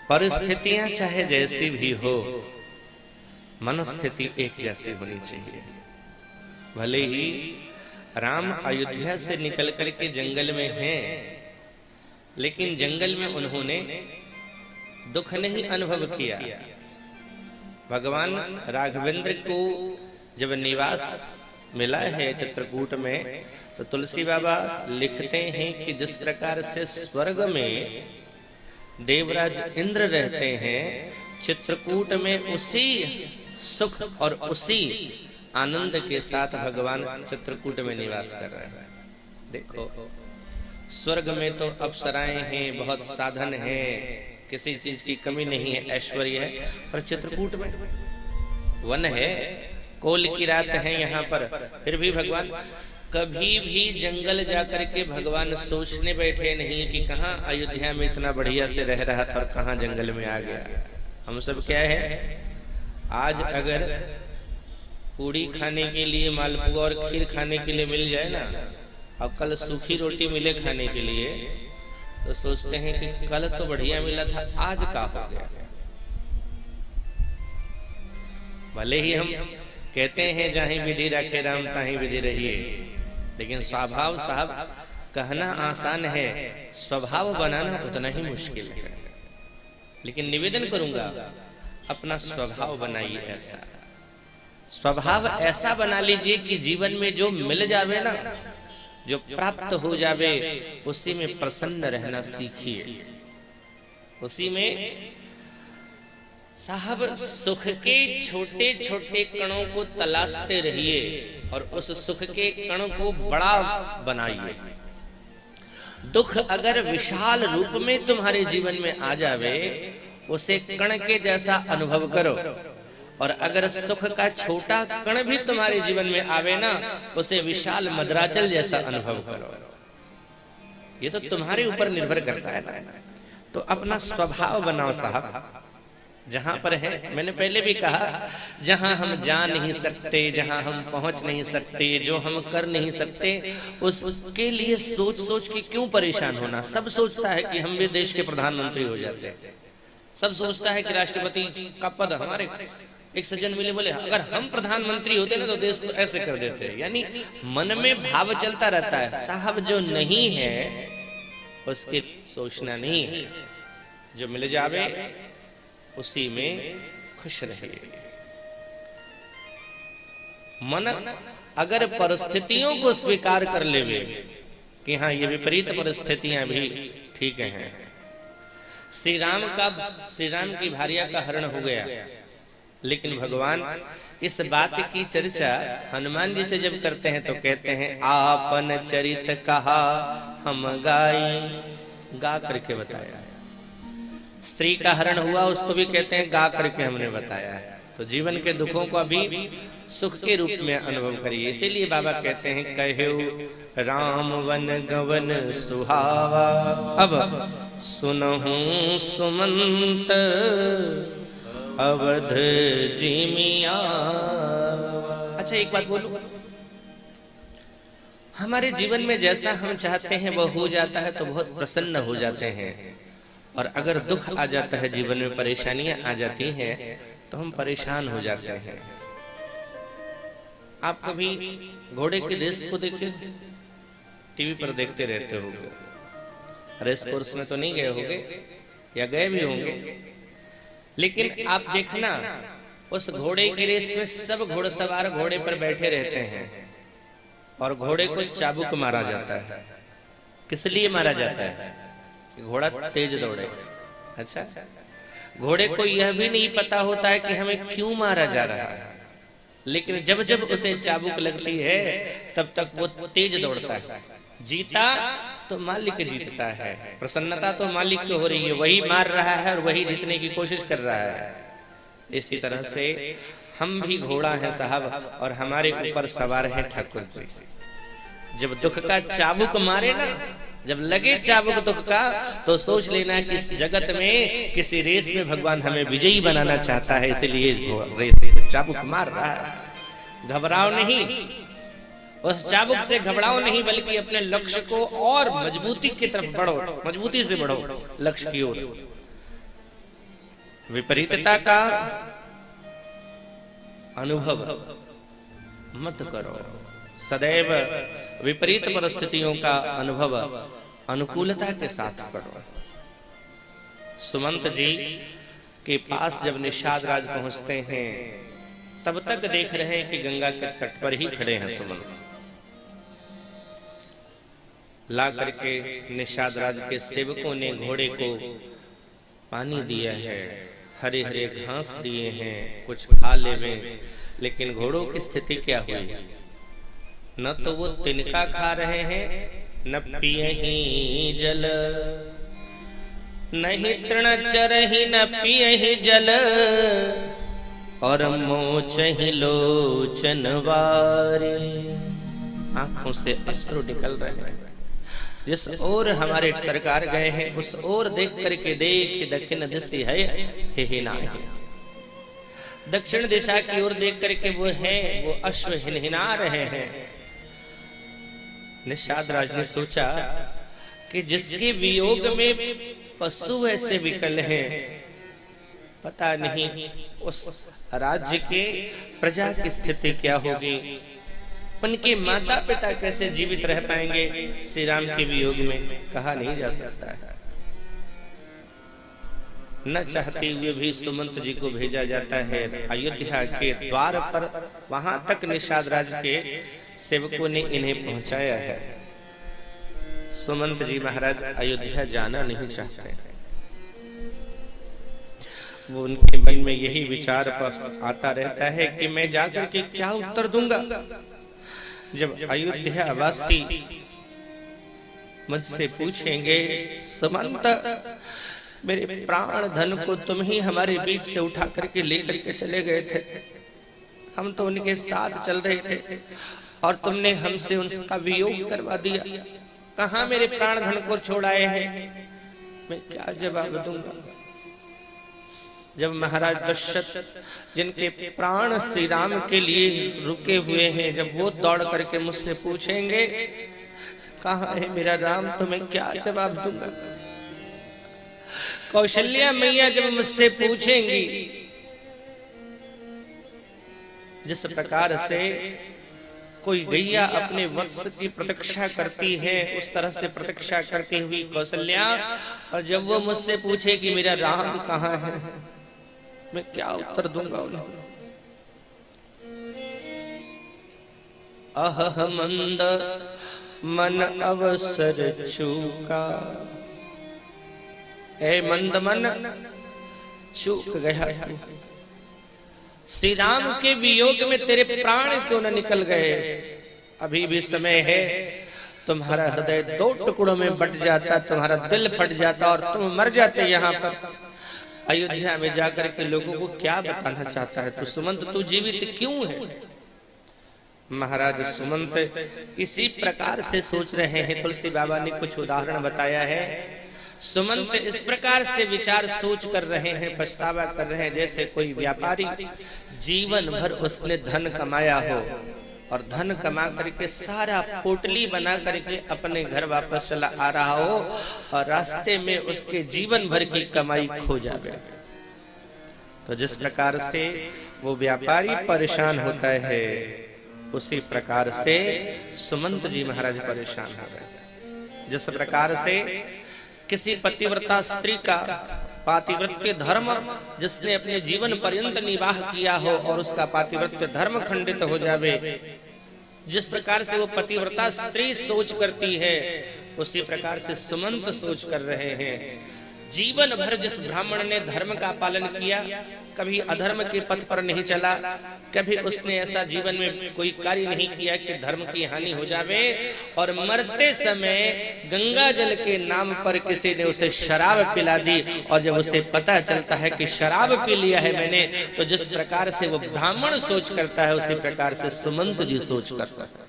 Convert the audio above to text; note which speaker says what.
Speaker 1: परिस्थितियां चाहे जैसी भी हो, मनोस्थिति एक जैसी होनी चाहिए। भले ही राम अयोध्या से निकल करके जंगल में हैं, लेकिन जंगल में उन्होंने दुख नहीं अनुभव किया। भगवान राघवेंद्र को जब निवास मिला है चित्रकूट में, तो तुलसी बाबा लिखते हैं कि जिस प्रकार से स्वर्ग में देवराज इंद्र रहते हैं, चित्रकूट में उसी सुख और उसी आनंद के साथ भगवान चित्रकूट में निवास कर रहे हैं। देखो, स्वर्ग में तो अप्सराएं हैं, बहुत साधन हैं, किसी चीज की कमी नहीं है, ऐश्वर्य है। और चित्रकूट में वन है, कोल की रात है यहाँ पर, फिर भी भगवान कभी भी जंगल जाकर के भगवान सोचने बैठे नहीं कि कहाँ अयोध्या में इतना बढ़िया से रह रहा था और कहाँ जंगल में आ गया। हम सब क्या है, आज अगर पूड़ी खाने के लिए, मालपुआ और खीर खाने के लिए मिल जाए ना, और कल सूखी रोटी मिले खाने के लिए, तो सोचते हैं कि कल तो बढ़िया मिला था, आज का हो गया। भले ही हम कहते हैं जहां विधि रखे राम ताहीं विधि रहिए, लेकिन स्वभाव साहब कहना आसान है, स्वभाव बनाना उतना ही मुश्किल है। लेकिन निवेदन करूंगा, अपना स्वभाव बनाइए ऐसा, स्वभाव ऐसा बना लीजिए कि जीवन में जो मिल जावे ना, जो प्राप्त हो जावे, उसी में प्रसन्न रहना सीखिए। उसी में साहब सुख के छोटे छोटे कणों को तलाशते रहिए और उस सुख के कण को बड़ा बनाइए। दुख अगर विशाल रूप में तुम्हारे जीवन में आ जावे, उसे कण के जैसा अनुभव करो, और अगर सुख का छोटा कण भी तुम्हारे जीवन में आवे ना, उसे विशाल मद्राचल जैसा अनुभव करो। ये तो तुम्हारे ऊपर निर्भर करता है ना। तो अपना स्वभाव बनाओ साहब, जहां पर है। मैंने पहले भी कहा, जहां हम जा नहीं सकते, जहां हम पहुंच नहीं सकते, जो हम कर नहीं सकते, उसके लिए सोच सोच के क्यों परेशान होना। सब सोचता है कि हम भी देश के प्रधानमंत्री हो जाते हैं, सब सोचता है कि राष्ट्रपति का पद हमारे। एक सज्जन मिले, बोले अगर हम प्रधानमंत्री होते ना तो देश को ऐसे कर देते। यानी मन में भाव चलता रहता है। साहब जो नहीं है उसके सोचना नहीं है, जो मिल जावे उसी में खुश रहिए। मन अगर परिस्थितियों को स्वीकार कर लेवे कि हाँ ये विपरीत परिस्थितियां भी ठीक हैं। श्री राम की भार्या का हरण हो गया, लेकिन भगवान इस बात की चर्चा हनुमान जी से जब करते हैं तो कहते हैं, आपन चरित कहा हम गाई, गा करके बताया। स्त्री का हरण हुआ, उसको भी कहते हैं गा करके हमने बताया है। तो जीवन के दुखों को भी सुख के रूप में अनुभव करिए। इसीलिए बाबा कहते हैं, कहो राम वन गवन सुहावा, अब सुनहु सुमंत अवध जिमिया। अच्छा एक बात बोलूं, हमारे जीवन में जैसा हम चाहते हैं वो हो जाता है तो बहुत प्रसन्न हो जाते हैं, और अगर दुख आ जाता है, जीवन में परेशानियां आ जाती हैं, तो हम परेशान हो जाते हैं। आप कभी घोड़े की रेस को देखे, टीवी पर देखते रहते होंगे, रेस कोर्स में तो नहीं गए होंगे या गए भी होंगे, लेकिन आप देखना उस घोड़े की रेस में सब घोड़सवार घोड़े पर बैठे रहते हैं और घोड़े को चाबुक मारा जाता है। किस लिए मारा जाता है? घोड़ा तेज दौड़े। अच्छा, घोड़े को यह भी नहीं पता होता है कि हमें क्यों मारा जा रहा है, लेकिन जब जब उसे चाबुक लगती है तब तक वो तेज दौड़ता है। जीता तो मालिक जीतता है, प्रसन्नता तो मालिक को हो रही है, वही मार रहा है और वही जीतने की कोशिश कर रहा है। इसी तरह से हम भी घोड़ा हैं साहब, और हमारे ऊपर सवार है ठाकुर जी। जब दुख का चाबुक मारे ना, जब लगे चाबुक दुख का, तो सोच लेना कि इस जगत में किसी रेस में भगवान हमें विजयी बनाना चाहता है, इसलिए रेस चाबुक मार रहा है। घबराओ नहीं, उस चाबुक से घबराओ नहीं, बल्कि अपने लक्ष्य को और मजबूती की तरफ बढ़ो, मजबूती से बढ़ो लक्ष्य की ओर। विपरीतता का अनुभव मत करो, सदैव विपरीत परिस्थितियों का अनुभव अनुकूलता के साथ करो। सुमंत जी के पास जब निषाद राज पहुंचते हैं तब तक देख रहे हैं कि गंगा के तट पर ही खड़े हैं सुमंत। ला करके निषाद राज के सेवकों ने घोड़े को पानी दिया है, हरे हरे घास दिए हैं, कुछ खा लेवे, लेकिन घोड़ों की स्थिति क्या हुई? न तो वो तिनका खा रहे हैं, न पिए ही जल, नहीं तृण चरहि न पिए ही जल, और मोच ही लोचन वारे। आंखों से अश्रु निकल रहे हैं। जिस ओर हमारे सरकार गए हैं उस ओर देख करके देख दक्षिण दिशा है ही ना है। दक्षिण दिशा की ओर देख करके वो अश्व हिनहिना रहे हैं। निषाद राज ने सोचा कि जिसके वियोग में पशु ऐसे विकल हैं, पता नहीं उस राज्य के प्रजा की स्थिति क्या होगी, उनके माता पिता कैसे जीवित रह पाएंगे श्री राम के वियोग में, कहा नहीं जा सकता है। न चाहते हुए भी सुमंत जी को भेजा जाता है अयोध्या के द्वार पर। वहां तक निषाद राज के सेवकों ने इन्हें पहुंचाया है। सुमंत जी महाराज अयोध्या जाना नहीं चाहते। वो उनके मन में यही विचार पर आता रहता है कि मैं जाकर के क्या उत्तर दूंगा जब अयोध्या वासी मुझसे पूछेंगे, सुमंत मेरे प्राण धन को तुम ही हमारे बीच से उठा करके लेकर के चले गए थे, हम तो उनके साथ चल रहे थे और तुमने हमसे उनका वियोग करवा दिया, कहां मेरे प्राण धन को छोड़ाए हैं, मैं क्या जवाब दूंगा। जब महाराज दशरथ जिनके प्राण श्री राम के लिए रुके हुए हैं, जब वो दौड़ करके मुझसे पूछेंगे कहाँ है मेरा राम, तो मैं क्या जवाब दूंगा। कौशल्या मैया जब मुझसे पूछेंगी, जिस प्रकार से कोई गैया अपने वत्स की प्रतीक्षा करती है उस तरह से प्रतीक्षा करती हुई कौशल्या, और जब वो मुझसे पूछे कि मेरा राम कहाँ है, मैं क्या उत्तर दूंगा उन्हें। अह मंद मन अवसर चूका, ए मंद मन चूक गया, श्री राम के वियोग में तेरे प्राण क्यों न निकल गए। अभी भी समय है, तुम्हारा हृदय दो टुकड़ों में बट जाता, तुम्हारा दिल फट जाता और तुम मर जाते। यहाँ पर अयोध्या में जाकर के लोगों को क्या बताना चाहता है, तो सुमंत तू जीवित क्यों है। महाराज सुमंत इसी प्रकार से सोच रहे हैं। तुलसी बाबा ने कुछ उदाहरण बताया है। सुमंत इस प्रकार से विचार सोच कर रहे हैं, पछतावा कर रहे हैं, जैसे कोई व्यापारी जीवन भर उसने धन कमाया हो और धन कमा करके सारा पोटली बना करके अपने घर वापस चला आ रहा हो और रास्ते में उसके जीवन भर की कमाई खो जाए। तो जिस प्रकार से वो व्यापारी परेशान होता है, उसी प्रकार से सुमंत जी महाराज परेशान हो गए। जिस प्रकार से किसी पतिव्रता स्त्री का पातिव्रत्य धर्म जिसने अपने जीवन पर्यंत निवाह किया हो और उसका पातिव्रत्य धर्म खंडित हो जावे, जिस प्रकार से वो पतिव्रता स्त्री सोच करती है, उसी प्रकार से सुमंत सोच कर रहे हैं। जीवन भर जिस ब्राह्मण ने धर्म का पालन किया, कभी अधर्म के पथ पर नहीं चला, कभी उसने ऐसा जीवन में कोई कार्य नहीं किया कि धर्म की हानि हो जावे, और मरते समय गंगा जल के नाम पर किसी ने उसे शराब पिला दी, और जब उसे पता चलता है कि शराब पी लिया है मैंने, तो जिस प्रकार से वो ब्राह्मण सोच करता है उसी प्रकार से सुमंत जी सोच करता है।